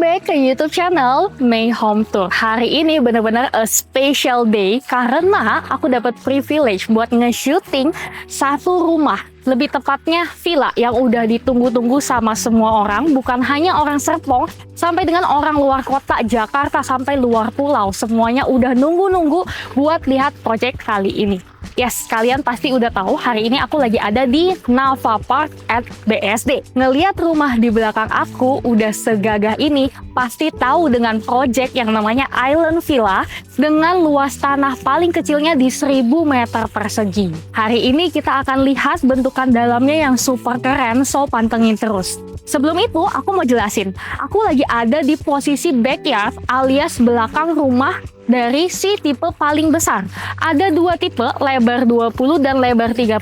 back ke YouTube channel May Home Tour. Hari ini benar-benar a special day karena aku dapat privilege buat nge-shooting satu rumah. Lebih tepatnya villa yang udah ditunggu-tunggu sama semua orang, bukan hanya orang Serpong, sampai dengan orang luar kota Jakarta sampai luar pulau. Semuanya udah nunggu-nunggu buat lihat project kali ini. Yes, kalian pasti udah tahu hari ini aku lagi ada di Nava Park at BSD. Ngeliat rumah di belakang aku udah segagah ini, pasti tahu dengan project yang namanya Island Villa dengan luas tanah paling kecilnya di 1000 meter persegi. Hari ini kita akan lihat bentukan dalamnya yang super keren, so pantengin terus. Sebelum itu, aku mau jelasin. Aku lagi ada di posisi backyard alias belakang rumah dari si tipe paling besar. Ada dua tipe, lebar 20 dan lebar 30.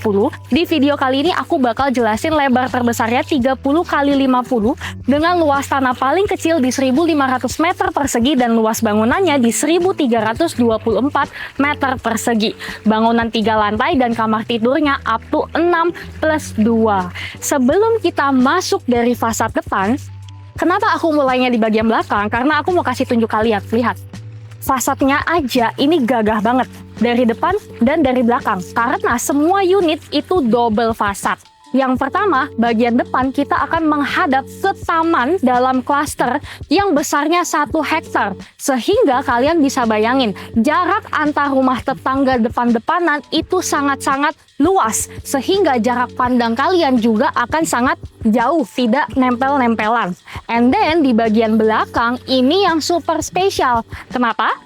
Di video kali ini aku bakal jelasin lebar terbesarnya 30 kali 50 dengan luas tanah paling kecil di 1500 meter persegi dan luas bangunannya di 1324 meter persegi. Bangunan 3 lantai dan kamar tidurnya up to 6+2. Sebelum kita masuk dari fasad depan, kenapa aku mulainya di bagian belakang? Karena aku mau kasih tunjuk kalian, lihat. Fasadnya aja ini gagah banget dari depan dan dari belakang karena semua unit itu double fasad. Yang pertama, bagian depan kita akan menghadap ke taman dalam klaster yang besarnya 1 hektar. Sehingga kalian bisa bayangin, jarak antar rumah tetangga depan-depanan itu sangat-sangat luas. Sehingga jarak pandang kalian juga akan sangat jauh, tidak nempel-nempelan. And then di bagian belakang, ini yang super spesial. Kenapa?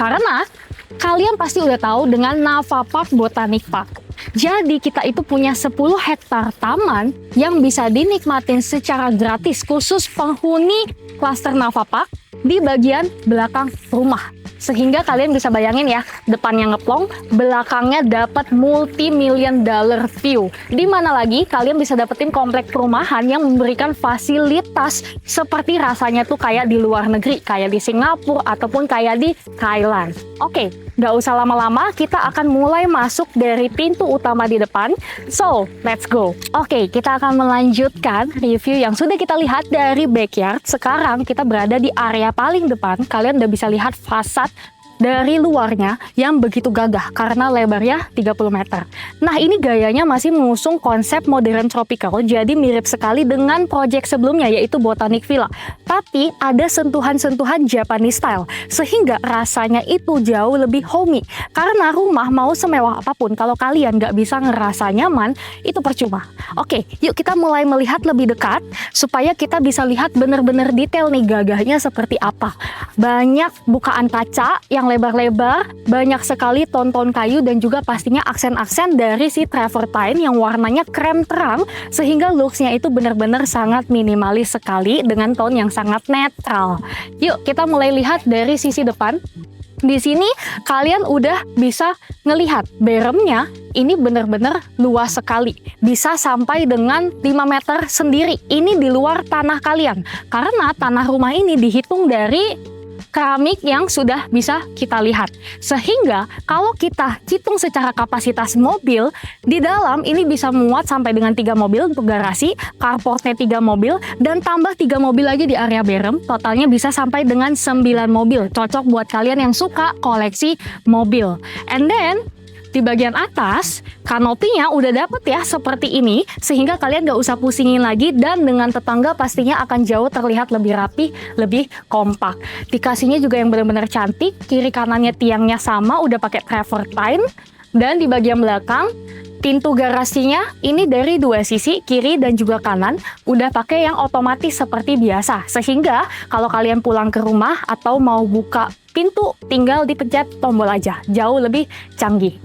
Karena kalian pasti udah tahu dengan Nava Park Botanic Park. Jadi kita itu punya 10 hektar taman yang bisa dinikmatin secara gratis khusus penghuni klaster Nava Park di bagian belakang rumah. Sehingga kalian bisa bayangin ya, depannya ngeplong, belakangnya dapat multi-million dollar view. Di mana lagi kalian bisa dapetin komplek perumahan yang memberikan fasilitas seperti rasanya tuh kayak di luar negeri, kayak di Singapura ataupun kayak di Thailand. Oke, nggak usah lama-lama, kita akan mulai masuk dari pintu utama di depan. So, let's go. Oke, kita akan melanjutkan review yang sudah kita lihat dari backyard. Sekarang kita berada di area paling depan. Kalian udah bisa lihat fasad dari luarnya yang begitu gagah karena lebarnya 30 meter. Nah, ini gayanya masih mengusung konsep modern tropical, jadi mirip sekali dengan proyek sebelumnya yaitu Botanic Villa. Tapi ada sentuhan-sentuhan Japanese style, sehingga rasanya itu jauh lebih homey. Karena rumah mau semewah apapun, kalau kalian nggak bisa ngerasa nyaman, itu percuma. Oke, yuk kita mulai melihat lebih dekat, supaya kita bisa lihat bener-bener detail nih gagahnya seperti apa. Banyak bukaan kaca yang lebar-lebar, banyak sekali ton-ton kayu dan juga pastinya aksen-aksen dari si travertine yang warnanya krem terang sehingga looks-nya itu benar-benar sangat minimalis sekali dengan tone yang sangat netral. Yuk kita mulai lihat dari sisi depan. Di sini kalian udah bisa ngelihat beremnya ini benar-benar luas sekali. Bisa sampai dengan 5 meter sendiri. Ini di luar tanah kalian. Karena tanah rumah ini dihitung dari keramik yang sudah bisa kita lihat. Sehingga kalau kita hitung secara kapasitas mobil, di dalam ini bisa muat sampai dengan 3 mobil untuk garasi, carportnya 3 mobil, dan tambah 3 mobil lagi di area berem, totalnya bisa sampai dengan 9 mobil. Cocok buat kalian yang suka koleksi mobil. And then, di bagian atas, kanopinya udah dapet ya seperti ini, sehingga kalian gak usah pusingin lagi dan dengan tetangga pastinya akan jauh terlihat lebih rapi, lebih kompak. Dikasihnya juga yang benar-benar cantik, kiri kanannya tiangnya sama, udah pakai travertine, dan di bagian belakang, pintu garasinya ini dari 2 sisi, kiri dan juga kanan, udah pakai yang otomatis seperti biasa. Sehingga kalau kalian pulang ke rumah atau mau buka pintu, tinggal dipencet tombol aja, jauh lebih canggih.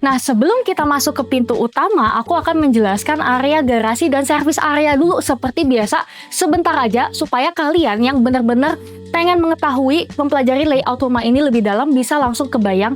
Nah, sebelum kita masuk ke pintu utama, aku akan menjelaskan area garasi dan servis area dulu seperti biasa, sebentar aja supaya kalian yang benar-benar pengen mengetahui, mempelajari layout rumah ini lebih dalam bisa langsung kebayang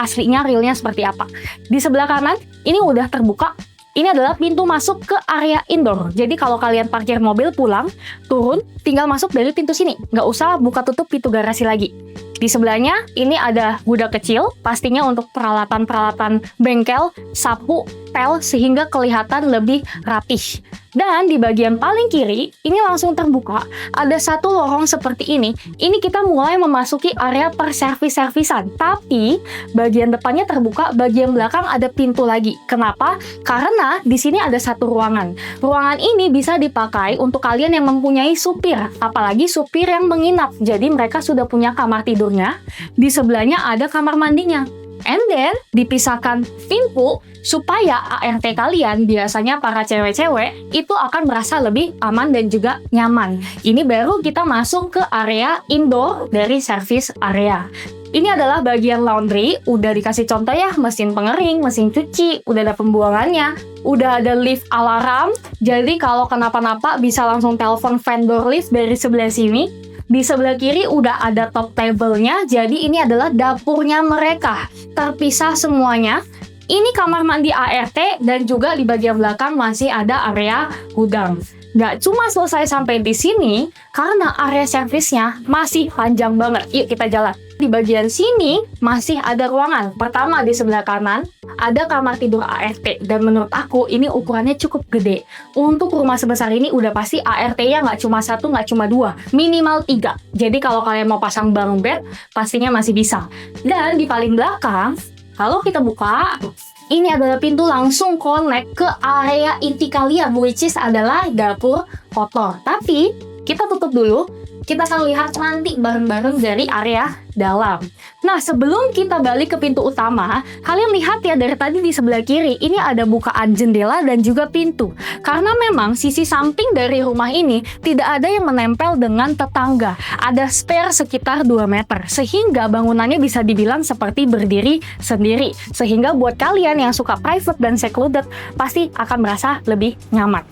aslinya, realnya seperti apa. Di sebelah kanan, ini udah terbuka. Ini adalah pintu masuk ke area indoor. Jadi kalau kalian parkir mobil pulang, turun, tinggal masuk dari pintu sini. Nggak usah buka tutup pintu garasi lagi. Di sebelahnya ini ada gudang kecil, pastinya untuk peralatan-peralatan bengkel, sapu, detail sehingga kelihatan lebih rapih. Dan di bagian paling kiri, ini langsung terbuka, ada satu lorong seperti ini. Ini kita mulai memasuki area perservis-servisan. Tapi, bagian depannya terbuka, bagian belakang ada pintu lagi. Kenapa? Karena di sini ada satu ruangan. Ruangan ini bisa dipakai untuk kalian yang mempunyai supir, apalagi supir yang menginap. Jadi mereka sudah punya kamar tidurnya, di sebelahnya ada kamar mandinya. And then, dipisahkan pintu supaya ART kalian, biasanya para cewek-cewek, itu akan merasa lebih aman dan juga nyaman. Ini baru kita masuk ke area indoor dari service area. Ini adalah bagian laundry, udah dikasih contoh ya, mesin pengering, mesin cuci, udah ada pembuangannya, udah ada lift alarm, jadi kalau kenapa-napa bisa langsung telepon vendor lift dari sebelah sini. Di sebelah kiri udah ada top table-nya, jadi ini adalah dapurnya mereka. Terpisah semuanya. Ini kamar mandi ART dan juga di bagian belakang masih ada area gudang. Gak cuma selesai sampai di sini, karena area servisnya masih panjang banget. Yuk kita jalan. Di bagian sini masih ada ruangan. Pertama di sebelah kanan ada kamar tidur ART dan menurut aku ini ukurannya cukup gede. Untuk rumah sebesar ini udah pasti ART-nya nggak cuma satu, nggak cuma dua, minimal 3. Jadi kalau kalian mau pasang bunk bed pastinya masih bisa. Dan di paling belakang, kalau kita buka, ini adalah pintu langsung connect ke area inti kalian, which is adalah dapur kotor. Tapi kita tutup dulu. Kita akan lihat nanti bareng-bareng dari area dalam. Nah, sebelum kita balik ke pintu utama, kalian lihat ya dari tadi di sebelah kiri, ini ada bukaan jendela dan juga pintu. Karena memang sisi samping dari rumah ini tidak ada yang menempel dengan tetangga. Ada spare sekitar 2 meter, sehingga bangunannya bisa dibilang seperti berdiri sendiri. Sehingga buat kalian yang suka private dan secluded, pasti akan merasa lebih nyaman.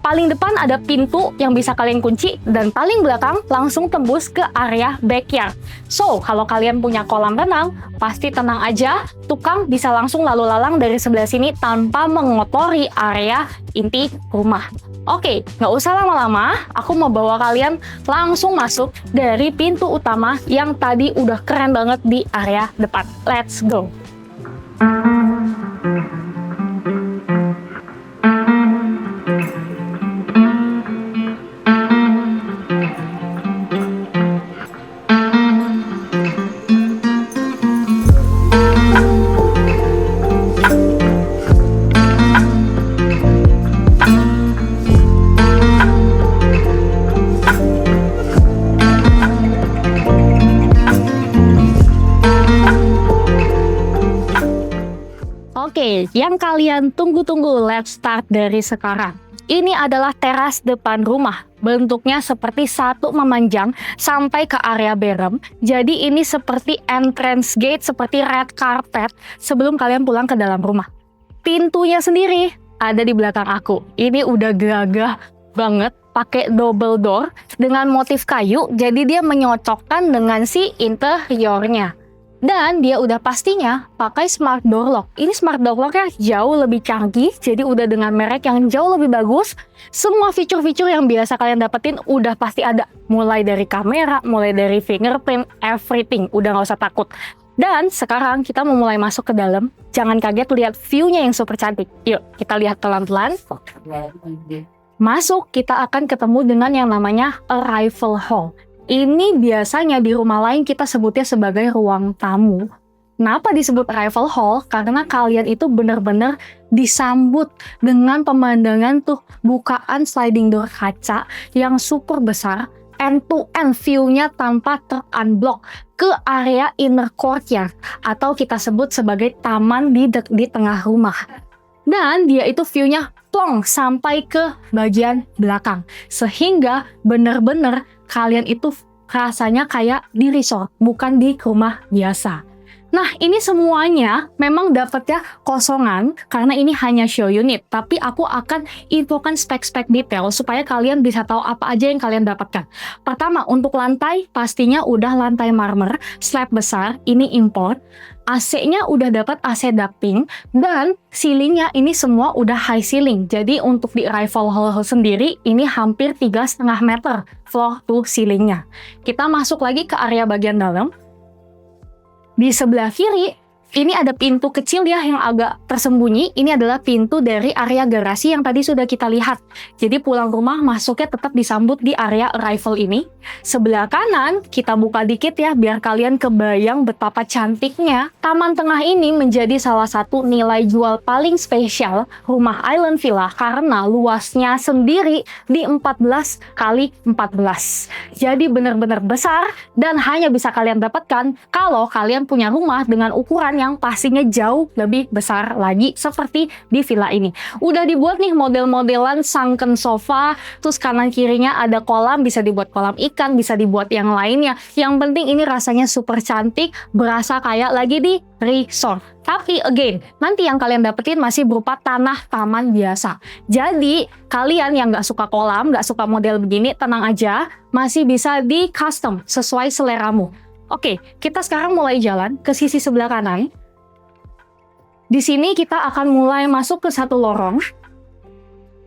Paling depan ada pintu yang bisa kalian kunci, dan paling belakang langsung tembus ke area backyard. So, kalau kalian punya kolam renang, pasti tenang aja, tukang bisa langsung lalu lalang dari sebelah sini tanpa mengotori area inti rumah. Oke, nggak usah lama-lama, aku mau bawa kalian langsung masuk dari pintu utama yang tadi udah keren banget di area depan. Let's go! Oke, yang kalian tunggu-tunggu, let's start dari sekarang. Ini adalah teras depan rumah. Bentuknya seperti satu memanjang sampai ke area berem. Jadi ini seperti entrance gate, seperti red carpet sebelum kalian pulang ke dalam rumah. Pintunya sendiri ada di belakang aku. Ini udah gagah banget, pakai double door dengan motif kayu. Jadi dia menyocokkan dengan si interiornya. Dan dia udah pastinya pakai smart door lock. Ini smart door locknya jauh lebih canggih, jadi udah dengan merek yang jauh lebih bagus. Semua fitur-fitur yang biasa kalian dapetin udah pasti ada. Mulai dari kamera, mulai dari fingerprint, everything. Udah nggak usah takut. Dan sekarang kita mau mulai masuk ke dalam. Jangan kaget lihat view-nya yang super cantik. Yuk, kita lihat pelan-pelan. Masuk, kita akan ketemu dengan yang namanya arrival hall. Ini biasanya di rumah lain kita sebutnya sebagai ruang tamu. Kenapa disebut arrival hall? Karena kalian itu benar-benar disambut dengan pemandangan tuh bukaan sliding door kaca yang super besar, end-to-end view-nya tanpa ter-unblock ke area inner courtyard atau kita sebut sebagai taman di tengah rumah. Dan dia itu view-nya plong sampai ke bagian belakang. Sehingga benar-benar kalian itu rasanya kayak di resort, bukan di rumah biasa. Nah, ini semuanya memang dapatnya kosongan karena ini hanya show unit. Tapi aku akan infokan spek-spek detail supaya kalian bisa tahu apa aja yang kalian dapatkan. Pertama, untuk lantai pastinya udah lantai marmer, slab besar, ini import. AC-nya udah dapat AC ducting dan ceilingnya ini semua udah high ceiling. Jadi untuk di arrival hall sendiri ini hampir 3,5 meter floor to ceilingnya. Kita masuk lagi ke area bagian dalam. Di sebelah kiri Ini ada pintu kecil ya yang agak tersembunyi. Ini adalah pintu dari area garasi yang tadi sudah kita lihat. Jadi pulang rumah masuknya tetap disambut di area arrival ini. Sebelah kanan kita buka dikit ya biar kalian kebayang betapa cantiknya. Taman tengah ini menjadi salah satu nilai jual paling spesial rumah Island Villa karena luasnya sendiri di 14 kali 14. Jadi benar-benar besar dan hanya bisa kalian dapatkan kalau kalian punya rumah dengan ukuran yang pastinya jauh lebih besar lagi seperti di villa ini. Udah dibuat nih model-modelan sunken sofa, terus kanan kirinya ada kolam, bisa dibuat kolam ikan, bisa dibuat yang lainnya. Yang penting ini rasanya super cantik, berasa kayak lagi di resort. Tapi again, nanti yang kalian dapetin masih berupa tanah taman biasa. Jadi kalian yang nggak suka kolam, nggak suka model begini, tenang aja, masih bisa di custom sesuai seleramu. Oke, kita sekarang mulai jalan ke sisi sebelah kanan. Di sini kita akan mulai masuk ke satu lorong.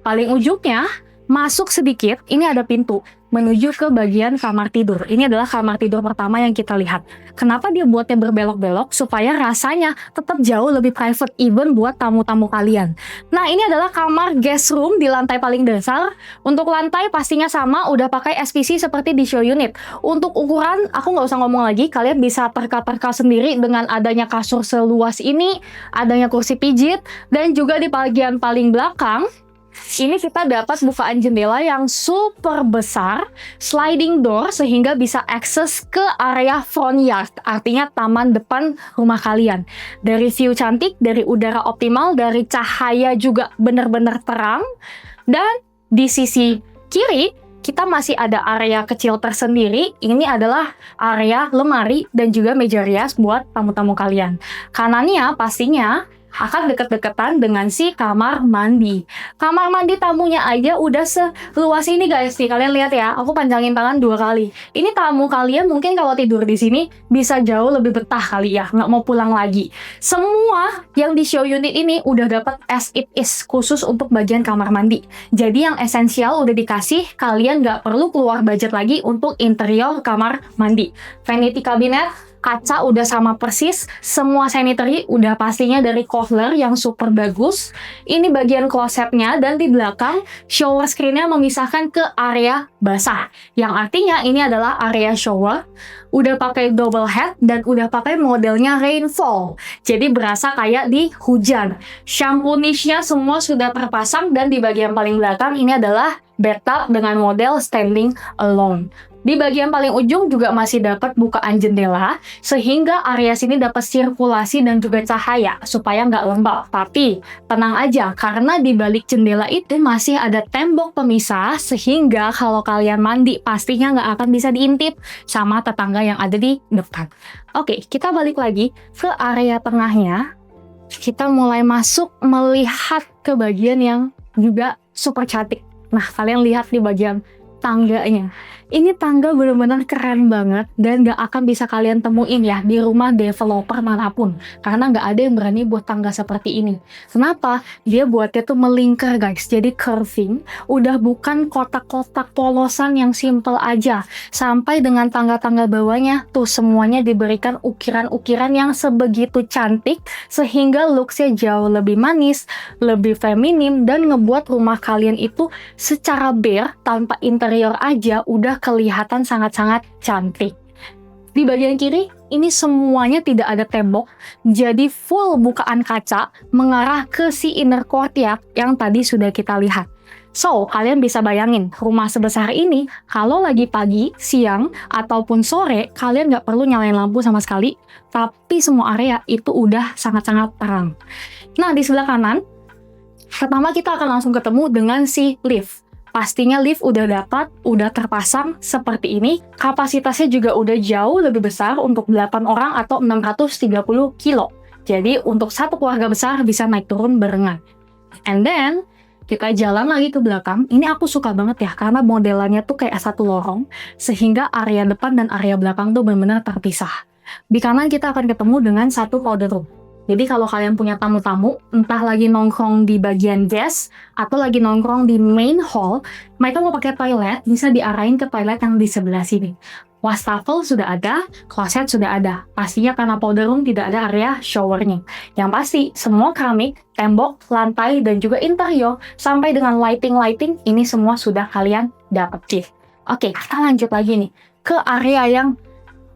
Paling ujungnya, masuk sedikit, ini ada pintu menuju ke bagian kamar tidur. Ini adalah kamar tidur pertama yang kita lihat. Kenapa dia buatnya berbelok-belok? Supaya rasanya tetap jauh lebih private, even buat tamu-tamu kalian. Nah, ini adalah kamar guest room di lantai paling dasar. Untuk lantai pastinya sama, udah pakai SPC seperti di show unit. Untuk ukuran, aku nggak usah ngomong lagi, kalian bisa terka-terka sendiri dengan adanya kasur seluas ini, adanya kursi pijit, dan juga di bagian paling belakang, ini kita dapat bukaan jendela yang super besar, sliding door sehingga bisa akses ke area front yard, artinya taman depan rumah kalian. Dari view cantik, dari udara optimal, dari cahaya juga benar-benar terang, dan di sisi kiri kita masih ada area kecil tersendiri. Ini adalah area lemari dan juga meja rias buat tamu-tamu kalian. Kanannya pastinya akan deket-deketan dengan si kamar mandi. Kamar mandi tamunya aja udah seluas ini guys. Nih kalian lihat ya, aku panjangin tangan 2 kali. Ini tamu kalian mungkin kalau tidur di sini bisa jauh lebih betah kali ya, nggak mau pulang lagi. Semua yang di show unit ini udah dapat as it is khusus untuk bagian kamar mandi. Jadi yang esensial udah dikasih, kalian nggak perlu keluar budget lagi untuk interior kamar mandi. Vanity cabinet, kaca udah sama persis, semua sanitary udah pastinya dari Kohler yang super bagus. Ini bagian klosetnya dan di belakang shower screen-nya memisahkan ke area basah. Yang artinya ini adalah area shower, udah pakai double head dan udah pakai modelnya rainfall. Jadi berasa kayak di hujan. Shampoo niche-nya semua sudah terpasang dan di bagian paling belakang ini adalah bathtub dengan model standing alone. Di bagian paling ujung juga masih dapat bukaan jendela, sehingga area sini dapat sirkulasi dan juga cahaya, supaya nggak lembab. Tapi, tenang aja, karena di balik jendela itu masih ada tembok pemisah, sehingga kalau kalian mandi, pastinya nggak akan bisa diintip sama tetangga yang ada di depan. Oke, kita balik lagi ke area tengahnya. Kita mulai masuk melihat ke bagian yang juga super cantik. Nah, kalian lihat di bagian tangganya. Ini tangga benar-benar keren banget dan nggak akan bisa kalian temuin ya di rumah developer manapun. Karena nggak ada yang berani buat tangga seperti ini. Kenapa? Dia buatnya tuh melingkar guys, jadi curving. Udah bukan kotak-kotak polosan yang simple aja. Sampai dengan tangga-tangga bawahnya tuh semuanya diberikan ukiran-ukiran yang sebegitu cantik. Sehingga looksnya jauh lebih manis, lebih feminim, dan ngebuat rumah kalian itu secara bare, tanpa interior aja, udah kelihatan sangat-sangat cantik. Di bagian kiri, ini semuanya tidak ada tembok, jadi full bukaan kaca mengarah ke si inner courtyard yang tadi sudah kita lihat. So, kalian bisa bayangin, rumah sebesar ini, kalau lagi pagi, siang, ataupun sore, kalian nggak perlu nyalain lampu sama sekali, tapi semua area itu udah sangat-sangat terang. Nah, di sebelah kanan, pertama kita akan langsung ketemu dengan si lift. Pastinya lift udah dapat, udah terpasang seperti ini. Kapasitasnya juga udah jauh lebih besar untuk 8 orang atau 630 kilo. Jadi untuk satu keluarga besar bisa naik turun barengan. And then, kita jalan lagi ke belakang. Ini aku suka banget ya, karena modelannya tuh kayak satu lorong, sehingga area depan dan area belakang tuh benar-benar terpisah. Di kanan kita akan ketemu dengan satu powder room. Jadi kalau kalian punya tamu-tamu, entah lagi nongkrong di bagian guest, atau lagi nongkrong di main hall, mereka mau pakai toilet, bisa diarahin ke toilet yang di sebelah sini. Wastafel sudah ada, kloset sudah ada. Pastinya karena powder room tidak ada area showernya. Yang pasti, semua keramik, tembok, lantai, dan juga interior, sampai dengan lighting, ini semua sudah kalian dapetin. Oke, kita lanjut lagi nih, ke area yang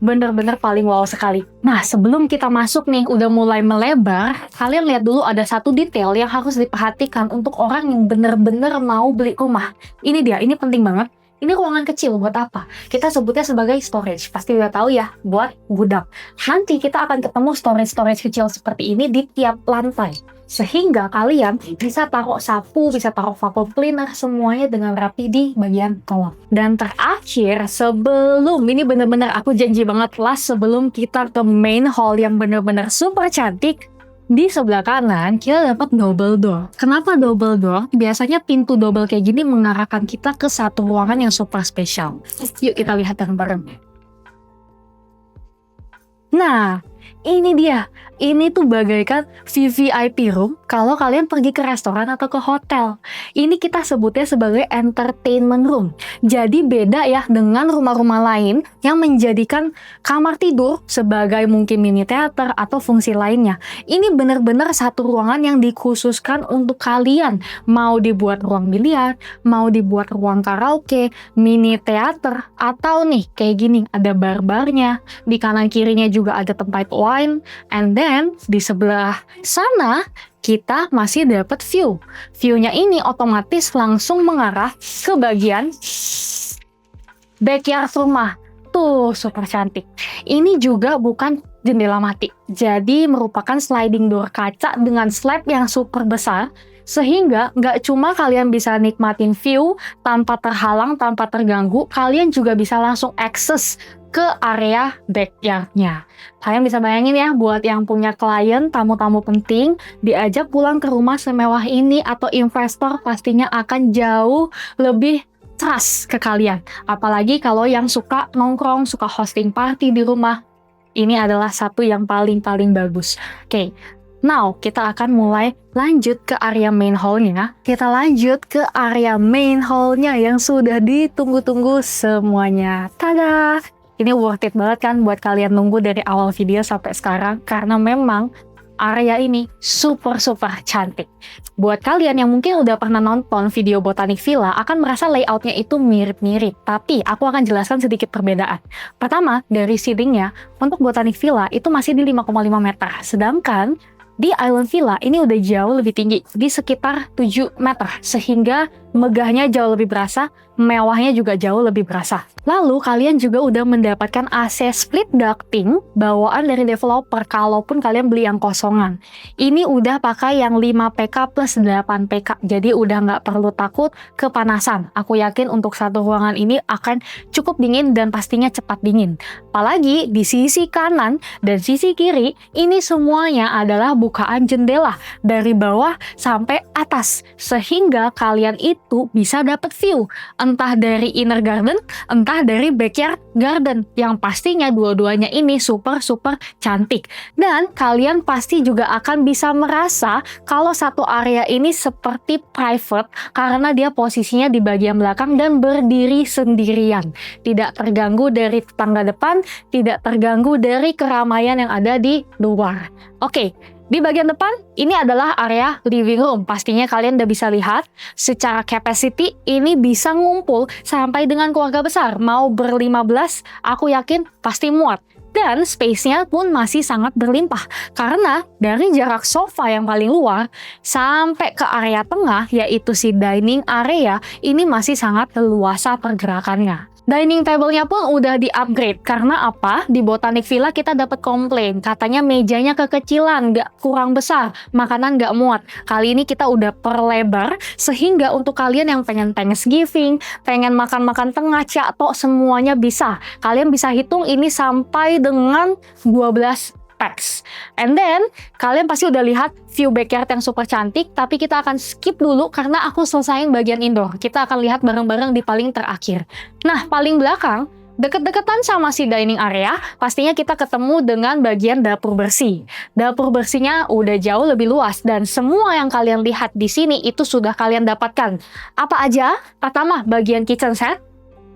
bener-bener paling wow sekali. Nah, sebelum kita masuk nih, udah mulai melebar, kalian lihat dulu ada satu detail yang harus diperhatikan untuk orang yang bener-bener mau beli rumah. Ini dia, ini penting banget. Ini ruangan kecil buat apa? Kita sebutnya sebagai storage. Pasti udah tahu ya, buat gudang. Nanti kita akan ketemu storage kecil seperti ini di tiap lantai. Sehingga kalian bisa taruh sapu, bisa taruh vacuum cleaner, semuanya dengan rapi di bagian bawah. Dan terakhir, sebelum, ini bener-bener aku janji banget lah, sebelum kita ke main hall yang bener-bener super cantik, di sebelah kanan, kita dapat double door. Kenapa double door? Biasanya pintu double kayak gini mengarahkan kita ke satu ruangan yang super spesial. Yuk kita lihat bareng-bareng. Nah, ini dia. Ini tuh bagaikan VVIP room kalau kalian pergi ke restoran atau ke hotel. Ini kita sebutnya sebagai entertainment room. Jadi beda ya dengan rumah-rumah lain yang menjadikan kamar tidur sebagai mungkin mini theater atau fungsi lainnya. Ini benar-benar satu ruangan yang dikhususkan untuk kalian. Mau dibuat ruang biliar, mau dibuat ruang karaoke, mini theater, atau nih kayak gini ada bar-barnya. Di kanan kirinya juga ada tempat wine, and then di sebelah sana kita masih dapat view. View-nya ini otomatis langsung mengarah ke bagian backyard rumah. Tuh, super cantik. Ini juga bukan jendela mati. Jadi merupakan sliding door kaca dengan slab yang super besar. Sehingga nggak cuma kalian bisa nikmatin view tanpa terhalang, tanpa terganggu, kalian juga bisa langsung akses ke area backyard-nya. Kalian bisa bayangin ya, buat yang punya klien, tamu-tamu penting, diajak pulang ke rumah semewah ini atau investor pastinya akan jauh lebih trust ke kalian. Apalagi kalau yang suka nongkrong, suka hosting party di rumah, ini adalah satu yang paling bagus. Oke. Now, kita akan mulai lanjut ke area main hall-nya. Kita lanjut ke area main hall-nya yang sudah ditunggu-tunggu semuanya. Tada! Ini worth it banget kan buat kalian nunggu dari awal video sampai sekarang. Karena memang area ini super cantik. Buat kalian yang mungkin udah pernah nonton video Botanic Villa akan merasa layoutnya itu mirip-mirip. Tapi aku akan jelaskan sedikit perbedaan. Pertama, dari seatingnya, untuk Botanic Villa itu masih di 5,5 meter. Sedangkan di Island Villa ini udah jauh lebih tinggi, di sekitar 7 meter. Sehingga megahnya jauh lebih berasa, mewahnya juga jauh lebih berasa. Lalu kalian juga udah mendapatkan AC split ducting bawaan dari developer kalaupun kalian beli yang kosongan. Ini udah pakai yang 5 PK plus 8 PK, jadi udah nggak perlu takut kepanasan. Aku yakin untuk satu ruangan ini akan cukup dingin dan pastinya cepat dingin. Apalagi di sisi kanan dan sisi kiri, ini semuanya adalah bukaan jendela dari bawah sampai atas. Sehingga kalian itu bisa dapat view, entah dari inner garden, entah dari backyard garden, yang pastinya dua-duanya ini super cantik. Dan kalian pasti juga akan bisa merasa kalau satu area ini seperti private karena dia posisinya di bagian belakang dan berdiri sendirian. Tidak terganggu dari tetangga depan, tidak terganggu dari keramaian yang ada di luar. Oke. Di bagian depan, ini adalah area living room. Pastinya kalian udah bisa lihat, secara capacity ini bisa ngumpul sampai dengan keluarga besar. Mau ber-15, aku yakin pasti muat. Dan space-nya pun masih sangat berlimpah. Karena dari jarak sofa yang paling luar sampai ke area tengah, yaitu si dining area, ini masih sangat leluasa pergerakannya. Dining table-nya pun udah di-upgrade. Karena apa? Di Botanic Villa kita dapat komplain. Katanya mejanya kekecilan, nggak kurang besar, makanan nggak muat. Kali ini kita udah perlebar, sehingga untuk kalian yang pengen Thanksgiving, pengen makan-makan tengah, cakto, semuanya bisa. Kalian bisa hitung ini sampai dengan 12 packs. And then, kalian pasti udah lihat view backyard yang super cantik, tapi kita akan skip dulu karena aku selesain bagian indoor. Kita akan lihat bareng-bareng di paling terakhir. Nah, paling belakang, deket-deketan sama si dining area, pastinya kita ketemu dengan bagian dapur bersih. Dapur bersihnya udah jauh lebih luas, dan semua yang kalian lihat di sini itu sudah kalian dapatkan. Apa aja? Pertama, bagian kitchen set.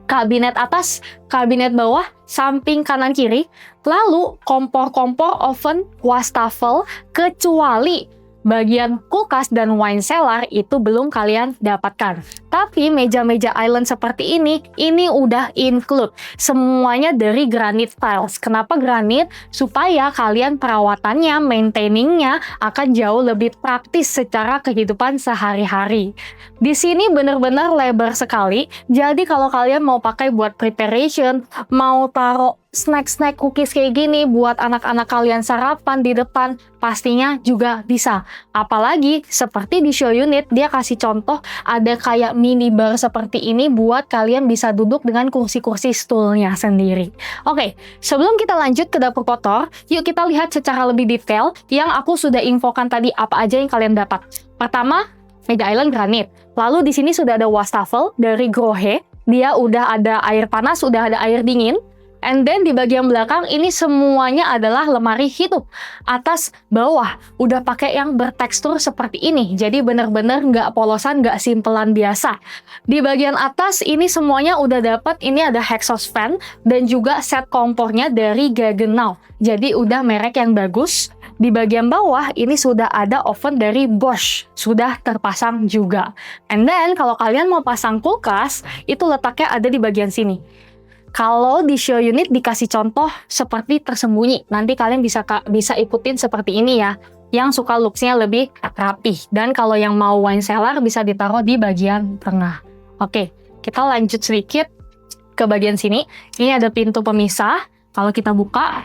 kabinet atas, kabinet bawah, samping kanan kiri, lalu kompor-kompor, oven, wastafel, kecuali bagian kulkas dan wine cellar itu belum kalian dapatkan. Tapi meja-meja island seperti ini udah include. Semuanya dari granite tiles. Kenapa granite? Supaya kalian perawatannya, maintaining-nya akan jauh lebih praktis secara kehidupan sehari-hari. Di sini benar-benar lebar sekali. Jadi kalau kalian mau pakai buat preparation, mau taruh snack-snack cookies kayak gini buat anak-anak kalian sarapan di depan, pastinya juga bisa. Apalagi seperti di show unit, dia kasih contoh ada kayak mini bar seperti ini buat kalian bisa duduk dengan kursi-kursi stoolnya sendiri. Oke, sebelum kita lanjut ke dapur kotor, yuk kita lihat secara lebih detail yang aku sudah infokan tadi apa aja yang kalian dapat. Pertama, meja island granit. Lalu di sini sudah ada wastafel dari Grohe. Dia udah ada air panas, udah ada air dingin. And then di bagian belakang ini semuanya adalah lemari hidup. Atas bawah udah pakai yang bertekstur seperti ini. Jadi bener-bener nggak polosan, nggak simpelan biasa. Di bagian atas ini semuanya udah dapat. Ini ada exhaust fan dan juga set kompornya dari Gaggenau. Jadi udah merek yang bagus. Di bagian bawah ini sudah ada oven dari Bosch. Sudah terpasang juga. And then kalau kalian mau pasang kulkas, itu letaknya ada di bagian sini. Kalau di show unit dikasih contoh seperti tersembunyi, nanti kalian bisa ikutin seperti ini ya, yang suka looks-nya lebih rapih. Dan kalau yang mau wine cellar bisa ditaruh di bagian tengah. Oke, kita lanjut sedikit ke bagian sini. Ini ada pintu pemisah. Kalau kita buka,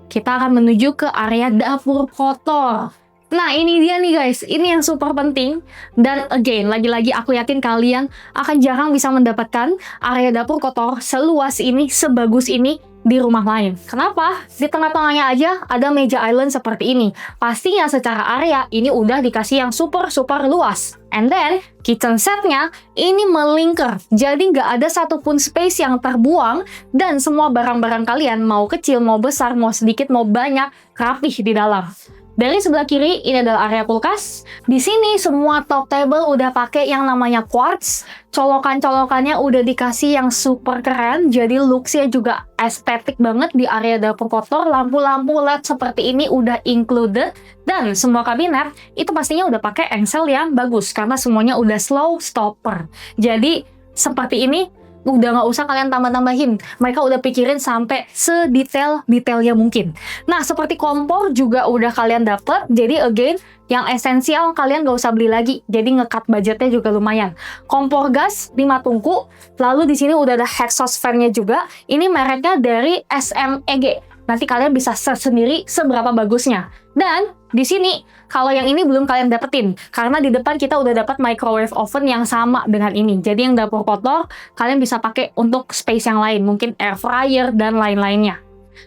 kita akan menuju ke area dapur kotor. Nah, ini dia nih guys, ini yang super penting. Dan again, lagi-lagi aku yakin kalian akan jarang bisa mendapatkan area dapur kotor seluas ini, sebagus ini di rumah lain. Kenapa? Di tengah-tengahnya aja ada meja island seperti ini. Pastinya secara area ini udah dikasih yang super luas. And then, kitchen setnya ini melingkar. Jadi nggak ada satupun space yang terbuang dan semua barang-barang kalian mau kecil, mau besar, mau sedikit, mau banyak, rapih di dalam. Dari sebelah kiri, ini adalah area kulkas. Di sini semua top table udah pakai yang namanya quartz. Colokan-colokannya udah dikasih yang super keren, jadi looks-nya juga estetik banget di area dapur kotor. Lampu-lampu LED seperti ini udah included. Dan semua kabinet itu pastinya udah pakai engsel yang bagus, karena semuanya udah slow stopper. Jadi, seperti ini, udah nggak usah kalian tambah-tambahin. Mereka udah pikirin sampai sedetail-detailnya mungkin. Nah, seperti kompor juga udah kalian dapet. Jadi again, yang esensial kalian nggak usah beli lagi. Jadi nge-cut budgetnya juga lumayan. Kompor gas 5 tungku. Lalu di sini udah ada exhaust fan-nya juga. Ini mereknya dari SMEG. Nanti kalian bisa search sendiri seberapa bagusnya. Dan di sini, kalau yang ini belum kalian dapetin. Karena di depan kita udah dapat microwave oven yang sama dengan ini. Jadi yang dapur kotor, kalian bisa pakai untuk space yang lain. Mungkin air fryer dan lain-lainnya.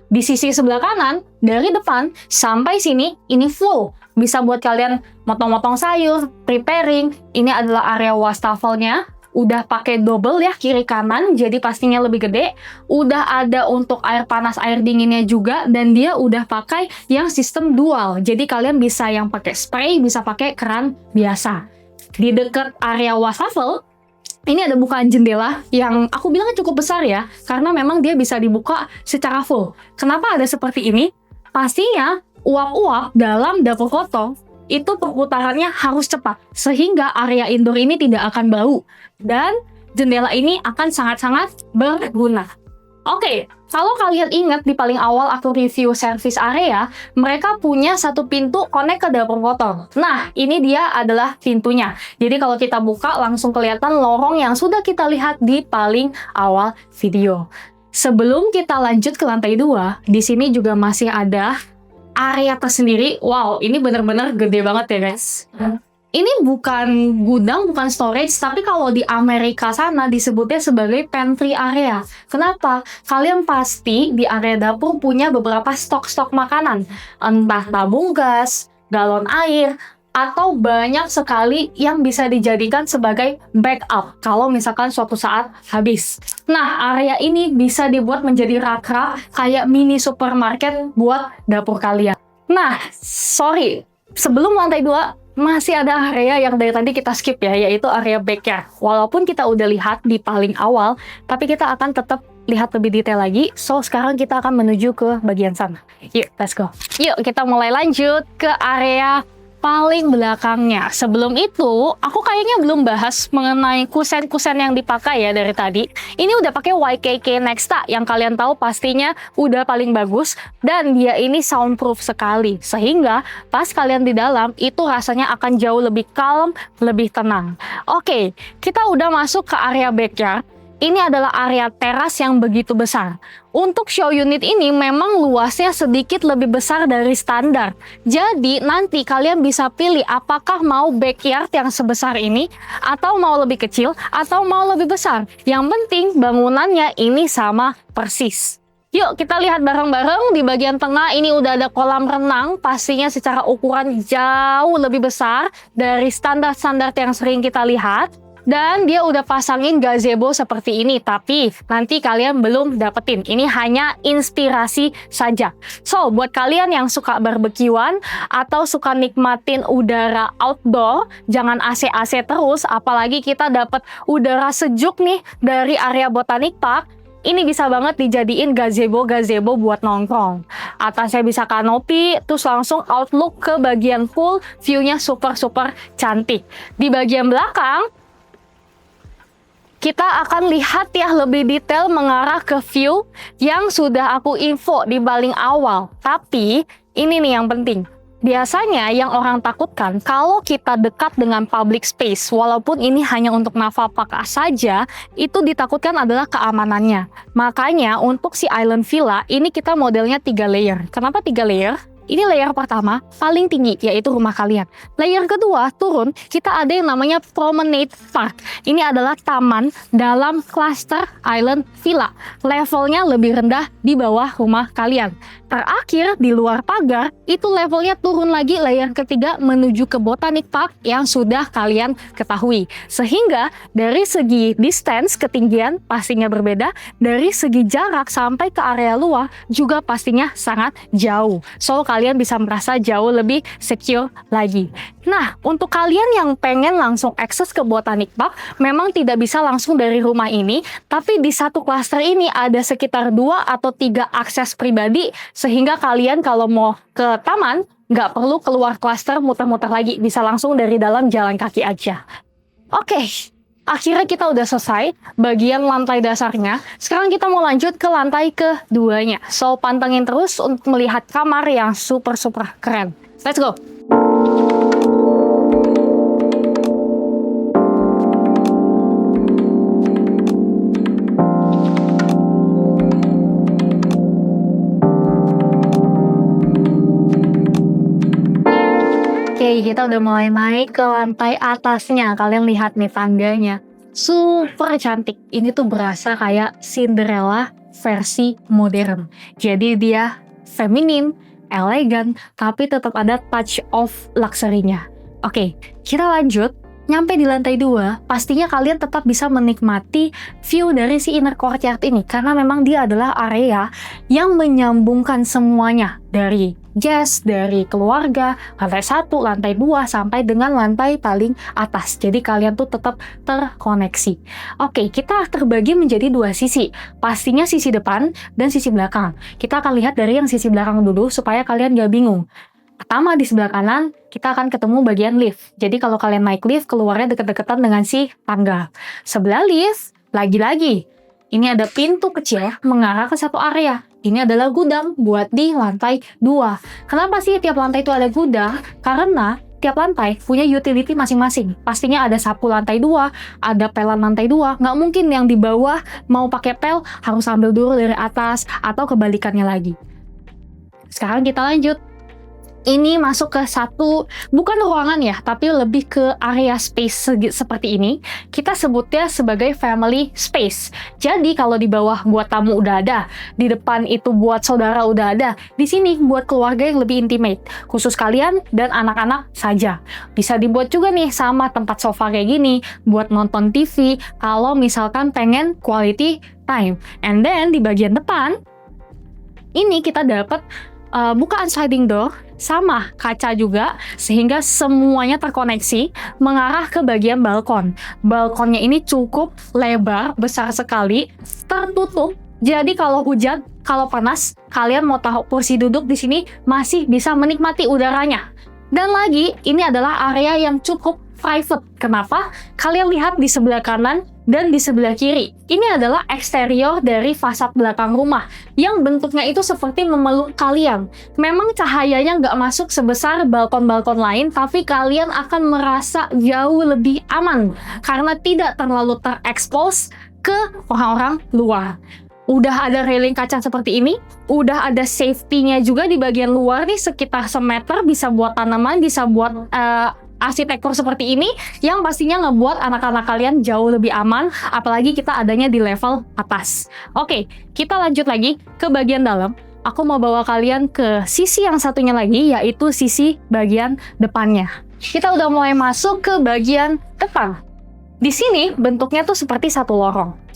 Di sisi sebelah kanan, dari depan sampai sini, ini full. Bisa buat kalian motong-motong sayur, preparing. Ini adalah area wastafelnya. Udah pakai double ya, kiri kanan, jadi pastinya lebih gede. Udah ada untuk air panas, air dinginnya juga, dan dia udah pakai yang sistem dual. Jadi kalian bisa yang pakai spray, bisa pakai keran biasa. Di dekat area wastafel, ini ada bukaan jendela yang aku bilang cukup besar ya, karena memang dia bisa dibuka secara full. Kenapa ada seperti ini? Pastinya uap-uap dalam dapur kotor itu perputarannya harus cepat, sehingga area indoor ini tidak akan bau. Dan jendela ini akan sangat-sangat berguna. Oke, kalau kalian ingat di paling awal aku review service area, mereka punya satu pintu connect ke dapur kotor. Nah, ini dia adalah pintunya. Jadi kalau kita buka, langsung kelihatan lorong yang sudah kita lihat di paling awal video. Sebelum kita lanjut ke lantai 2, di sini juga masih ada area tersendiri. Wow, ini benar-benar gede banget ya guys. Ini bukan gudang, bukan storage, tapi kalau di Amerika sana disebutnya sebagai pantry area. Kenapa? Kalian pasti di area dapur punya beberapa stok-stok makanan. Entah tabung gas, galon air, atau banyak sekali yang bisa dijadikan sebagai backup kalau misalkan suatu saat habis. Nah, area ini bisa dibuat menjadi rak-rak kayak mini supermarket buat dapur kalian. Nah, sorry, sebelum lantai 2, masih ada area yang dari tadi kita skip ya, yaitu area backyard. Walaupun kita udah lihat di paling awal, tapi kita akan tetap lihat lebih detail lagi. So, sekarang kita akan menuju ke bagian sana. Yuk, let's go. Yuk, kita mulai lanjut ke area paling belakangnya. Sebelum itu, aku kayaknya belum bahas mengenai kusen-kusen yang dipakai ya dari tadi. Ini udah pakai YKK Nexta yang kalian tahu pastinya udah paling bagus, dan dia ini soundproof sekali. Sehingga pas kalian di dalam itu rasanya akan jauh lebih calm, lebih tenang. Oke, kita udah masuk ke area backyard. Ini adalah area teras yang begitu besar. Untuk show unit ini memang luasnya sedikit lebih besar dari standar. Jadi nanti kalian bisa pilih apakah mau backyard yang sebesar ini, atau mau lebih kecil, atau mau lebih besar. Yang penting bangunannya ini sama persis. Yuk kita lihat bareng-bareng. Di bagian tengah ini udah ada kolam renang, pastinya secara ukuran jauh lebih besar dari standar-standar yang sering kita lihat. Dan dia udah pasangin gazebo seperti ini, tapi nanti kalian belum dapetin. Ini hanya inspirasi saja. So, buat kalian yang suka barbekyuan atau suka nikmatin udara outdoor, jangan AC-AC terus, apalagi kita dapat udara sejuk nih dari area Botanic Park. Ini bisa banget dijadiin gazebo buat nongkrong. Atasnya bisa kanopi, terus langsung outlook ke bagian pool, view-nya super cantik. Di bagian belakang, kita akan lihat ya lebih detail mengarah ke view yang sudah aku info di paling awal. Tapi ini nih yang penting. Biasanya yang orang takutkan kalau kita dekat dengan public space, walaupun ini hanya untuk Naval Park saja, itu ditakutkan adalah keamanannya. Makanya untuk si Island Villa ini kita modelnya 3 layer. Kenapa 3 layer? Ini layer pertama, paling tinggi, yaitu rumah kalian. Layer kedua, turun, kita ada yang namanya Promenade Park. Ini adalah taman dalam cluster Island Villa. Levelnya lebih rendah di bawah rumah kalian. Terakhir, di luar pagar, itu levelnya turun lagi layer ketiga menuju ke Botanic Park yang sudah kalian ketahui. Sehingga, dari segi distance, ketinggian pastinya berbeda. Dari segi jarak sampai ke area luar juga pastinya sangat jauh. So, kalian bisa merasa jauh lebih secure lagi. Nah, untuk kalian yang pengen langsung akses ke Botanic Park, memang tidak bisa langsung dari rumah ini, tapi di satu klaster ini ada sekitar 2 atau 3 akses pribadi, sehingga kalian kalau mau ke taman, nggak perlu keluar klaster muter-muter lagi, bisa langsung dari dalam jalan kaki aja. Oke. Akhirnya kita udah selesai bagian lantai dasarnya. Sekarang kita mau lanjut ke lantai keduanya. So, pantengin terus untuk melihat kamar yang super keren. Let's go! Oke, kita udah mulai naik ke lantai atasnya. Kalian lihat nih tangganya. Super cantik. Ini tuh berasa kayak Cinderella versi modern. Jadi dia feminin, elegan, tapi tetap ada touch of luxury-nya. Oke, kita lanjut. Nyampe di lantai 2, pastinya kalian tetap bisa menikmati view dari si inner courtyard ini. Karena memang dia adalah area yang menyambungkan semuanya. Dari guest, dari keluarga, lantai 1, lantai 2, sampai dengan lantai paling atas. Jadi kalian tuh tetap terkoneksi. Oke, kita terbagi menjadi 2 sisi. Pastinya sisi depan dan sisi belakang. Kita akan lihat dari yang sisi belakang dulu supaya kalian gak bingung. Pertama, di sebelah kanan, kita akan ketemu bagian lift. Jadi kalau kalian naik lift, keluarnya deket-deketan dengan si tangga. Sebelah lift, lagi-lagi, ini ada pintu kecil mengarah ke satu area. Ini adalah gudang buat di lantai 2. Kenapa sih tiap lantai itu ada gudang? Karena tiap lantai punya utility masing-masing. Pastinya ada sapu lantai 2, ada pelan lantai 2. Nggak mungkin yang di bawah mau pakai pel harus ambil dulu dari atas atau kebalikannya lagi. Sekarang kita lanjut. Ini masuk ke satu, bukan ruangan ya, tapi lebih ke area space seperti ini. Kita sebutnya sebagai family space. Jadi kalau di bawah buat tamu udah ada, di depan itu buat saudara udah ada, di sini buat keluarga yang lebih intimate, khusus kalian dan anak-anak saja. Bisa dibuat juga nih sama tempat sofa kayak gini, buat nonton TV, kalau misalkan pengen quality time. And then di bagian depan, ini kita dapat bukaan sliding door sama kaca juga, sehingga semuanya terkoneksi mengarah ke bagian balkon. Balkonnya ini cukup lebar, besar sekali, tertutup. Jadi kalau hujan, kalau panas, kalian mau taruh kursi duduk di sini masih bisa menikmati udaranya. Dan lagi, ini adalah area yang cukup private. Kenapa? Kalian lihat di sebelah kanan dan di sebelah kiri. Ini adalah eksterior dari fasad belakang rumah yang bentuknya itu seperti memeluk kalian. Memang cahayanya nggak masuk sebesar balkon-balkon lain, tapi kalian akan merasa jauh lebih aman karena tidak terlalu terekspos ke orang-orang luar. Udah ada railing kaca seperti ini, udah ada safety-nya juga di bagian luar nih sekitar semeter, bisa buat tanaman, bisa buat arsitektur seperti ini yang pastinya ngebuat anak-anak kalian jauh lebih aman, apalagi kita adanya di level atas. Oke, kita lanjut lagi ke bagian dalam. Aku mau bawa kalian ke sisi yang satunya lagi, yaitu sisi bagian depannya. Kita udah mulai masuk ke bagian depan. Di sini bentuknya tuh seperti satu lorong.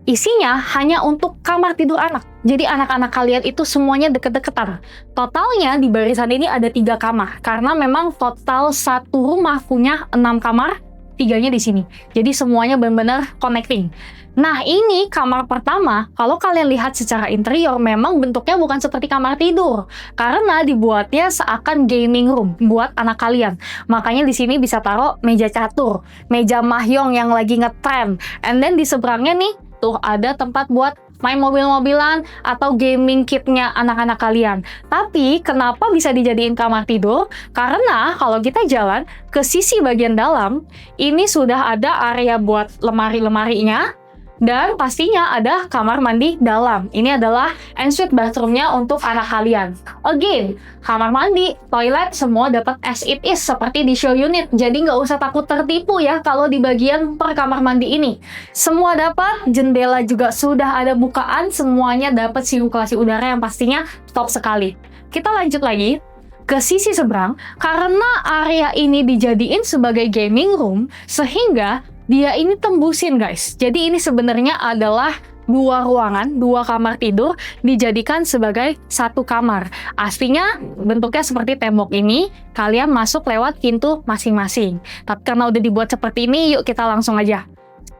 Isinya hanya untuk kamar tidur anak. Jadi anak-anak kalian itu semuanya deket-deketan. Totalnya di barisan ini ada 3 kamar. Karena memang total satu rumah punya 6 kamar, 3-nya di sini. Jadi semuanya benar-benar connecting. Nah ini kamar pertama, kalau kalian lihat secara interior memang bentuknya bukan seperti kamar tidur. Karena dibuatnya seakan gaming room buat anak kalian. Makanya di sini bisa taruh meja catur, meja mahjong yang lagi ngetrend. And then di seberangnya nih, tuh ada tempat buat main mobil-mobilan atau gaming kitnya anak-anak kalian. Tapi kenapa bisa dijadiin kamar tidur? Karena kalau kita jalan ke sisi bagian dalam, ini sudah ada area buat lemari-lemarinya. Dan pastinya ada kamar mandi dalam. Ini adalah ensuite bathroomnya untuk anak kalian. Again, kamar mandi, toilet, semua dapat as it is seperti di show unit. Jadi nggak usah takut tertipu ya kalau di bagian per kamar mandi ini. Semua dapat, jendela juga sudah ada bukaan, semuanya dapat sirkulasi udara yang pastinya top sekali. Kita lanjut lagi ke sisi seberang, karena area ini dijadiin sebagai gaming room, sehingga dia ini tembusin guys. Jadi ini sebenarnya adalah 2 ruangan, 2 kamar tidur dijadikan sebagai 1 kamar. Aslinya bentuknya seperti tembok ini, kalian masuk lewat pintu masing-masing. Tapi karena udah dibuat seperti ini, yuk kita langsung aja.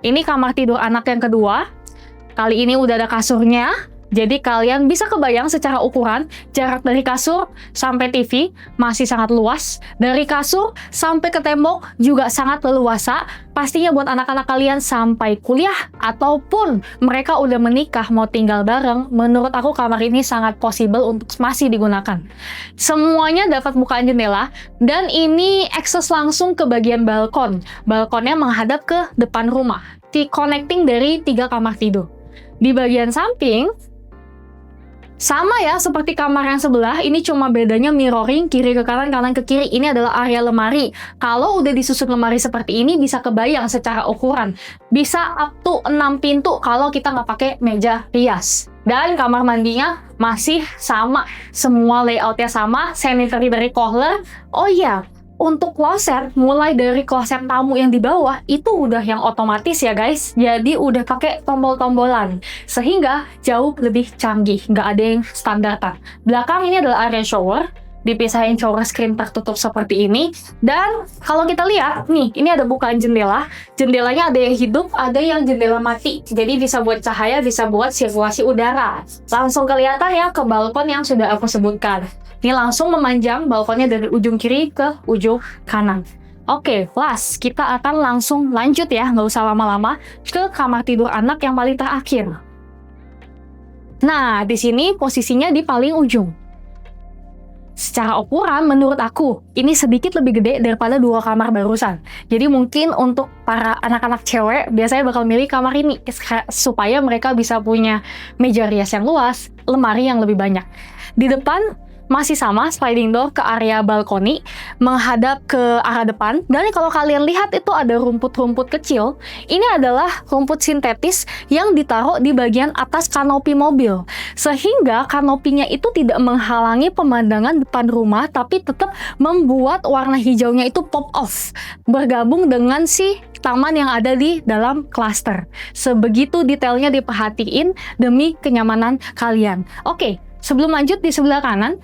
Ini kamar tidur anak yang kedua. Kali ini udah ada kasurnya. Jadi kalian bisa kebayang secara ukuran, jarak dari kasur sampai TV masih sangat luas. Dari kasur sampai ke tembok juga sangat leluasa. Pastinya buat anak-anak kalian sampai kuliah ataupun mereka udah menikah mau tinggal bareng, menurut aku kamar ini sangat possible untuk masih digunakan. Semuanya dapat bukaan jendela dan ini akses langsung ke bagian balkon. Balkonnya menghadap ke depan rumah. Connecting dari 3 kamar tidur. Di bagian samping sama ya seperti kamar yang sebelah, ini cuma bedanya mirroring kiri ke kanan, kanan ke kiri. Ini adalah area lemari. Kalau udah disusun lemari seperti ini bisa kebayang secara ukuran. Bisa up to 6 pintu kalau kita nggak pakai meja rias. Dan kamar mandinya masih sama. Semua layoutnya sama, sanitary dari Kohler. Oh iya, untuk kloset, mulai dari kloset tamu yang di bawah, itu udah yang otomatis ya guys. Jadi udah pakai tombol-tombolan. Sehingga jauh lebih canggih, nggak ada yang standar. Belakang ini adalah area shower. Dipisahin shower screen tertutup seperti ini. Dan kalau kita lihat, nih, ini ada bukaan jendela. Jendelanya ada yang hidup, ada yang jendela mati. Jadi bisa buat cahaya, bisa buat sirkulasi udara. Langsung kelihatan ya ke balkon yang sudah aku sebutkan. Ini langsung memanjang balkonnya dari ujung kiri ke ujung kanan. Oke, last, kita akan langsung lanjut ya, nggak usah lama-lama, ke kamar tidur anak yang paling terakhir. Nah, di sini posisinya di paling ujung. Secara ukuran, menurut aku, ini sedikit lebih gede daripada 2 kamar barusan. Jadi mungkin untuk para anak-anak cewek, biasanya bakal milih kamar ini, supaya mereka bisa punya meja rias yang luas, lemari yang lebih banyak. Di depan, masih sama, sliding door ke area balkoni, menghadap ke arah depan. Dan kalau kalian lihat itu ada rumput-rumput kecil. Ini adalah rumput sintetis yang ditaruh di bagian atas kanopi mobil. Sehingga kanopinya itu tidak menghalangi pemandangan depan rumah, tapi tetap membuat warna hijaunya itu pop off. Bergabung dengan si taman yang ada di dalam klaster. Sebegitu detailnya diperhatiin demi kenyamanan kalian. Oke, sebelum lanjut di sebelah kanan,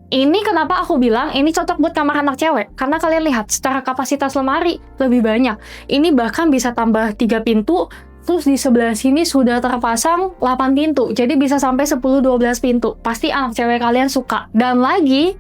Ini kenapa aku bilang ini cocok buat kamar anak cewek. Karena kalian lihat, secara kapasitas lemari lebih banyak. Ini bahkan bisa tambah 3 pintu, terus di sebelah sini sudah terpasang 8 pintu. Jadi bisa sampai 10-12 pintu. Pasti anak cewek kalian suka. Dan lagi,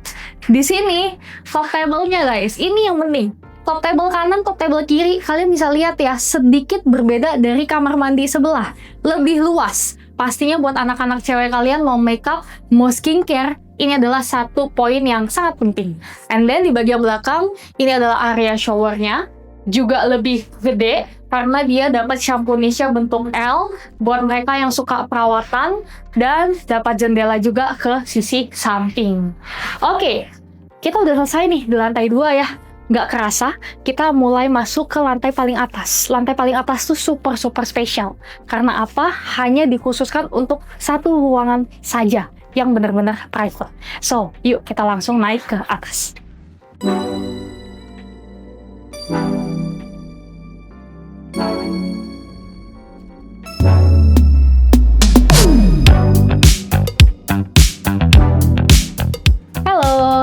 di sini top table-nya guys. Ini yang penting. Top table kanan, top table kiri, kalian bisa lihat ya, sedikit berbeda dari kamar mandi sebelah. Lebih luas. Pastinya buat anak-anak cewek kalian mau makeup, mau skincare, ini adalah satu poin yang sangat penting. And then di bagian belakang, ini adalah area showernya, juga lebih gede, karena dia dapat shampoo Nisha bentuk L, buat mereka yang suka perawatan, dan dapat jendela juga ke sisi samping. Oke, kita udah selesai nih di lantai 2 ya. Nggak kerasa, kita mulai masuk ke lantai paling atas. Lantai paling atas tuh super spesial. Karena apa? Hanya dikhususkan untuk satu ruangan saja yang benar-benar private. So, yuk kita langsung naik ke atas.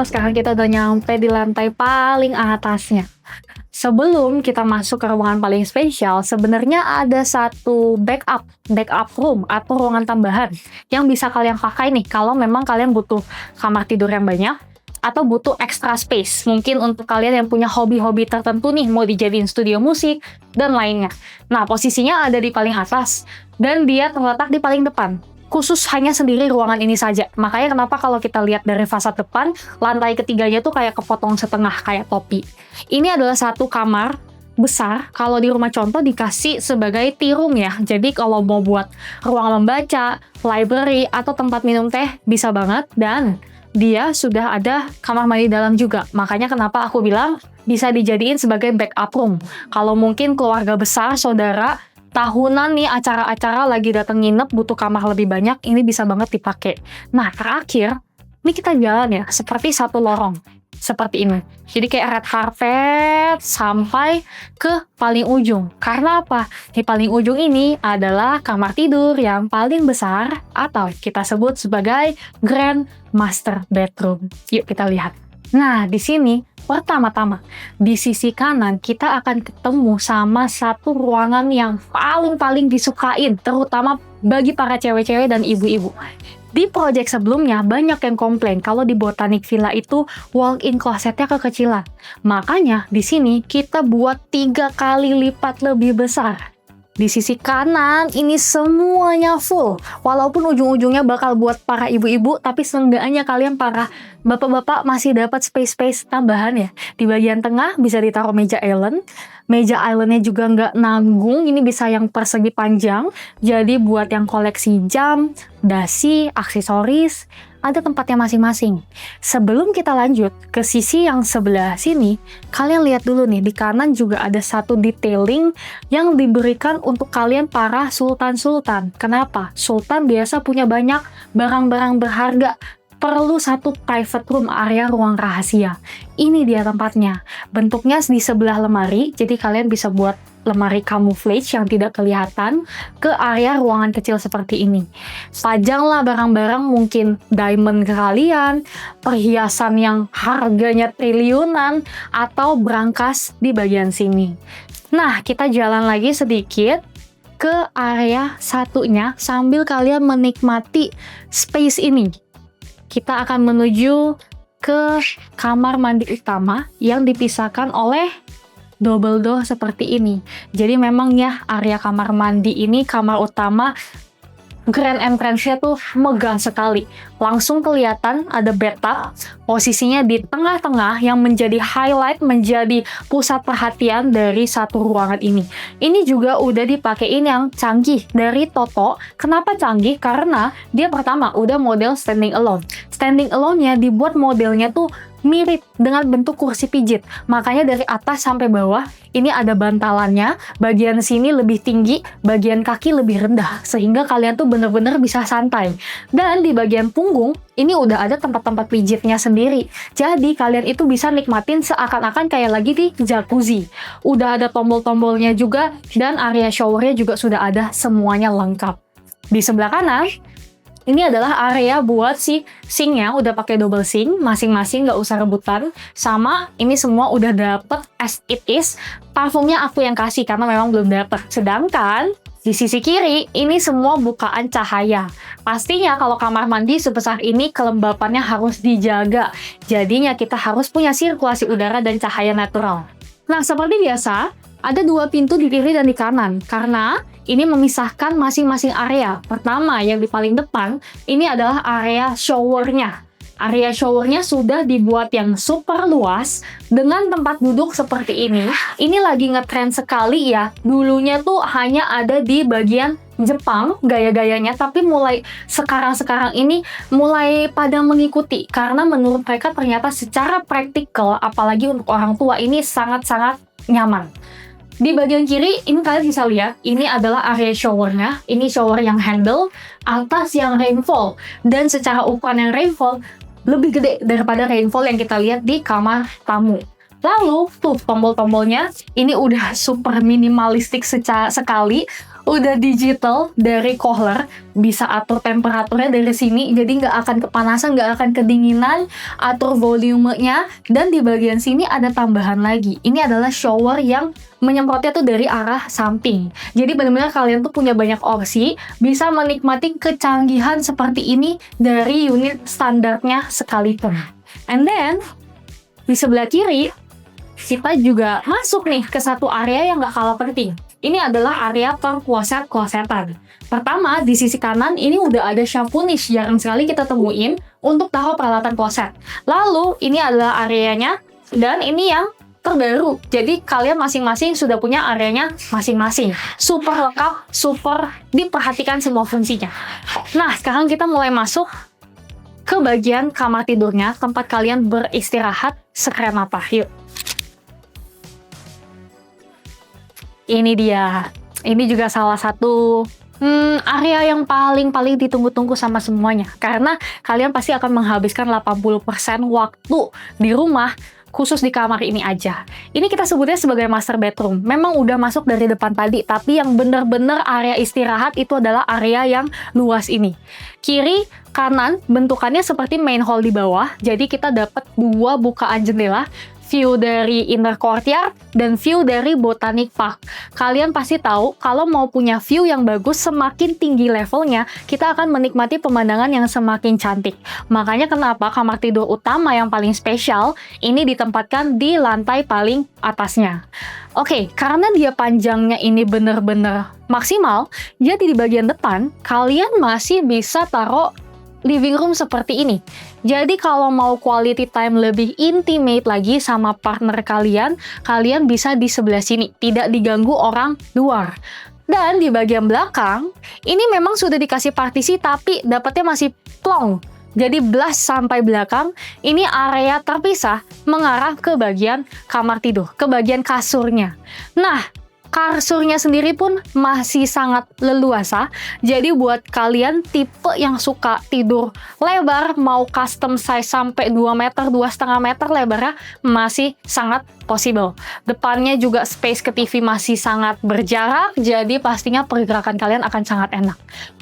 Sekarang kita udah nyampe di lantai paling atasnya. Sebelum kita masuk ke ruangan paling spesial, sebenarnya ada satu backup room atau ruangan tambahan yang bisa kalian pakai nih kalau memang kalian butuh kamar tidur yang banyak atau butuh extra space. Mungkin untuk kalian yang punya hobi-hobi tertentu nih, mau dijadiin studio musik dan lainnya. Nah, posisinya ada di paling atas dan dia terletak di paling depan. Khusus hanya sendiri ruangan ini saja. Makanya kenapa kalau kita lihat dari fasad depan, lantai ketiganya tuh kayak kepotong setengah, kayak topi. Ini adalah satu kamar besar, kalau di rumah contoh dikasih sebagai tea room ya. Jadi kalau mau buat ruang membaca, library, atau tempat minum teh, bisa banget. Dan dia sudah ada kamar mandi dalam juga. Makanya kenapa aku bilang bisa dijadiin sebagai backup room. Kalau mungkin keluarga besar, saudara, tahunan nih acara-acara lagi datang nginep butuh kamar lebih banyak, ini bisa banget dipakai. Nah, terakhir, ini kita jalan ya, seperti satu lorong. Seperti ini. Jadi kayak red carpet sampai ke paling ujung. Karena apa? Di paling ujung ini adalah kamar tidur yang paling besar atau kita sebut sebagai grand master bedroom. Yuk kita lihat. Nah, di sini pertama-tama, di sisi kanan kita akan ketemu sama satu ruangan yang paling disukain, terutama bagi para cewek-cewek dan ibu-ibu. Di project sebelumnya, banyak yang komplain kalau di Botanic Villa itu walk-in closetnya kekecilan. Makanya, di sini kita buat 3 kali lipat lebih besar. Di sisi kanan, ini semuanya full. Walaupun ujung-ujungnya bakal buat para ibu-ibu, tapi seenggaknya kalian para bapak-bapak masih dapat space-space tambahan ya. Di bagian tengah bisa ditaruh meja island. Meja islandnya juga nggak nanggung, ini bisa yang persegi panjang. Jadi buat yang koleksi jam, dasi, aksesoris, ada tempatnya masing-masing. Sebelum kita lanjut ke sisi yang sebelah sini, kalian lihat dulu nih, di kanan juga ada satu detailing yang diberikan untuk kalian para sultan-sultan. Kenapa? Sultan biasa punya banyak barang-barang berharga, perlu satu private room, area ruang rahasia. Ini dia tempatnya. Bentuknya di sebelah lemari, jadi kalian bisa buat lemari camouflage yang tidak kelihatan ke area ruangan kecil seperti ini. Pajanglah barang-barang mungkin diamond ke kalian, perhiasan yang harganya triliunan, atau brankas di bagian sini. Nah, kita jalan lagi sedikit ke area satunya sambil kalian menikmati space ini. Kita akan menuju ke kamar mandi utama yang dipisahkan oleh double door seperti ini. Jadi memang ya, area kamar mandi ini, kamar utama, grand entrance-nya tuh megah sekali. Langsung kelihatan ada bathtub, posisinya di tengah-tengah yang menjadi highlight, menjadi pusat perhatian dari satu ruangan ini. Ini juga udah dipakein yang canggih dari Toto. Kenapa canggih? Karena dia pertama udah model standing alone. Standing alone-nya dibuat modelnya tuh mirip dengan bentuk kursi pijit. Makanya dari atas sampai bawah, ini ada bantalannya, bagian sini lebih tinggi, bagian kaki lebih rendah, sehingga kalian tuh bener-bener bisa santai. Dan di bagian punggung, ini udah ada tempat-tempat pijitnya sendiri. Jadi kalian itu bisa nikmatin seakan-akan kayak lagi di jacuzzi. Udah ada tombol-tombolnya juga, dan area showernya juga sudah ada, semuanya lengkap. Di sebelah kanan, Ini adalah area buat si sinknya, udah pakai double sink, masing-masing nggak usah rebutan. Sama, ini semua udah dapet as it is. Parfumnya aku yang kasih karena memang belum dapet. Sedangkan di sisi kiri, ini semua bukaan cahaya. Pastinya kalau kamar mandi sebesar ini, kelembapannya harus dijaga. Jadinya kita harus punya sirkulasi udara dan cahaya natural. Nah, seperti biasa, ada 2 pintu di kiri dan di kanan. Karena ini memisahkan masing-masing area. Pertama, yang di paling depan, ini adalah area showernya. Area showernya sudah dibuat yang super luas dengan tempat duduk seperti ini. Ini lagi ngetren sekali ya. Dulunya tuh hanya ada di bagian Jepang gaya-gayanya, tapi mulai sekarang ini mulai pada mengikuti karena menurut mereka ternyata secara praktikal, apalagi untuk orang tua, ini sangat-sangat nyaman. Di bagian kiri, ini kalian bisa lihat, ini adalah area showernya. Ini shower yang handle, atas yang rainfall. Dan secara ukuran yang rainfall, lebih gede daripada rainfall yang kita lihat di kamar tamu. Lalu, tuh tombol-tombolnya, ini udah super minimalistik sekali. Udah digital dari Kohler, bisa atur temperaturnya dari sini, jadi nggak akan kepanasan, nggak akan kedinginan, atur volumenya, dan di bagian sini ada tambahan lagi. Ini adalah shower yang menyemprotnya tuh dari arah samping. Jadi benar-benar kalian tuh punya banyak opsi, bisa menikmati kecanggihan seperti ini dari unit standarnya sekalipun. And then, di sebelah kiri, kita juga masuk nih ke satu area yang nggak kalah penting. Ini adalah area kloset-klosetan. Pertama, di sisi kanan ini udah ada shampoo niche, jarang sekali kita temuin untuk taruh peralatan kloset. Lalu, ini adalah areanya, dan ini yang terbaru. Jadi, kalian masing-masing sudah punya areanya masing-masing. Super lengkap, super diperhatikan semua fungsinya. Nah, sekarang kita mulai masuk ke bagian kamar tidurnya, tempat kalian beristirahat sekeren apa. Yuk. Ini dia. Ini juga salah satu area yang paling ditunggu-tunggu sama semuanya. Karena kalian pasti akan menghabiskan 80% waktu di rumah khusus di kamar ini aja. Ini kita sebutnya sebagai master bedroom. Memang udah masuk dari depan tadi, tapi yang bener-bener area istirahat itu adalah area yang luas ini. Kiri, kanan, bentukannya seperti main hall di bawah. Jadi kita dapat 2 bukaan jendela, view dari inner courtyard dan view dari botanic park. Kalian pasti tahu kalau mau punya view yang bagus, semakin tinggi levelnya, kita akan menikmati pemandangan yang semakin cantik. Makanya kenapa kamar tidur utama yang paling spesial ini ditempatkan di lantai paling atasnya. Oke, karena dia panjangnya ini bener-bener maksimal, jadi di bagian depan kalian masih bisa taruh living room seperti ini. Jadi kalau mau quality time lebih intimate lagi sama partner kalian, kalian bisa di sebelah sini, tidak diganggu orang luar. Dan di bagian belakang, ini memang sudah dikasih partisi tapi dapatnya masih plong. Jadi blast sampai belakang, ini area terpisah mengarah ke bagian kamar tidur, ke bagian kasurnya. Nah, kasurnya sendiri pun masih sangat leluasa. Jadi buat kalian tipe yang suka tidur lebar, mau custom size sampai 2 meter, 2,5 meter lebarnya, masih sangat possible. Depannya juga space ke TV masih sangat berjarak, jadi pastinya pergerakan kalian akan sangat enak.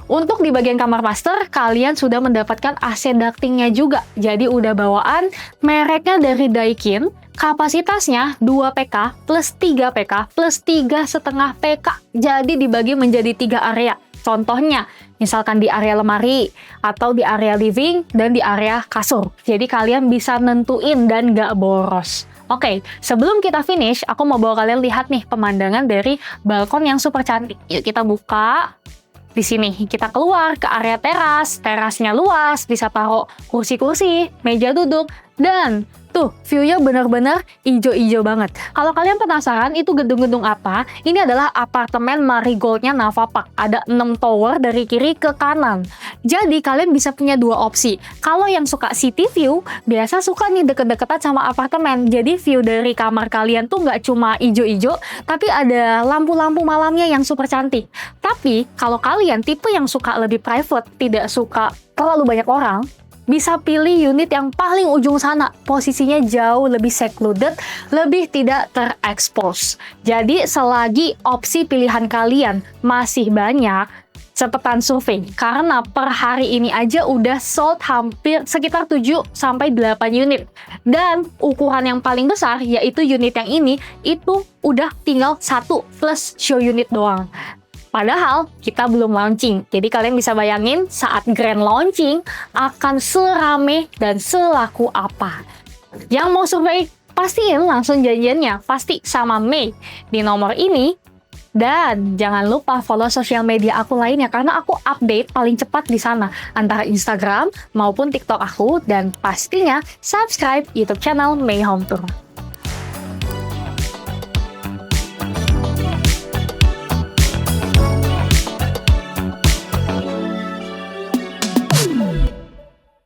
Untuk di bagian kamar master, kalian sudah mendapatkan AC ductingnya juga. Jadi udah bawaan, mereknya dari Daikin. Kapasitasnya 2 PK plus 3 PK plus 3,5 PK. Jadi dibagi menjadi 3 area. Contohnya, misalkan di area lemari, atau di area living, dan di area kasur. Jadi kalian bisa nentuin dan nggak boros. Oke, sebelum kita finish, aku mau bawa kalian lihat nih pemandangan dari balkon yang super cantik. Yuk kita buka. Di sini kita keluar ke area teras. Terasnya luas, bisa taruh kursi-kursi, meja duduk, dan tuh, view-nya benar-benar ijo-ijo banget. Kalau kalian penasaran itu gedung-gedung apa, ini adalah apartemen Marigold-nya Nava Park. Ada 6 tower dari kiri ke kanan. Jadi kalian bisa punya 2 opsi. Kalau yang suka city view, biasa suka nih deket-deketan sama apartemen. Jadi view dari kamar kalian tuh nggak cuma ijo-ijo, tapi ada lampu-lampu malamnya yang super cantik. Tapi kalau kalian tipe yang suka lebih private, tidak suka terlalu banyak orang, bisa pilih unit yang paling ujung sana. Posisinya jauh lebih secluded, lebih tidak terekspos. Jadi selagi opsi pilihan kalian masih banyak, cepetan survei karena per hari ini aja udah sold hampir sekitar 7-8 unit. Dan ukuran yang paling besar yaitu unit yang ini itu udah tinggal 1 plus show unit doang. Padahal kita belum launching. Jadi kalian bisa bayangin saat grand launching akan serame dan selaku apa. Yang mau survei pastiin langsung janjiannya pasti sama Mei di nomor ini. Dan jangan lupa follow sosial media aku lainnya karena aku update paling cepat di sana antara Instagram maupun TikTok aku, dan pastinya subscribe YouTube channel Mei Home Tour.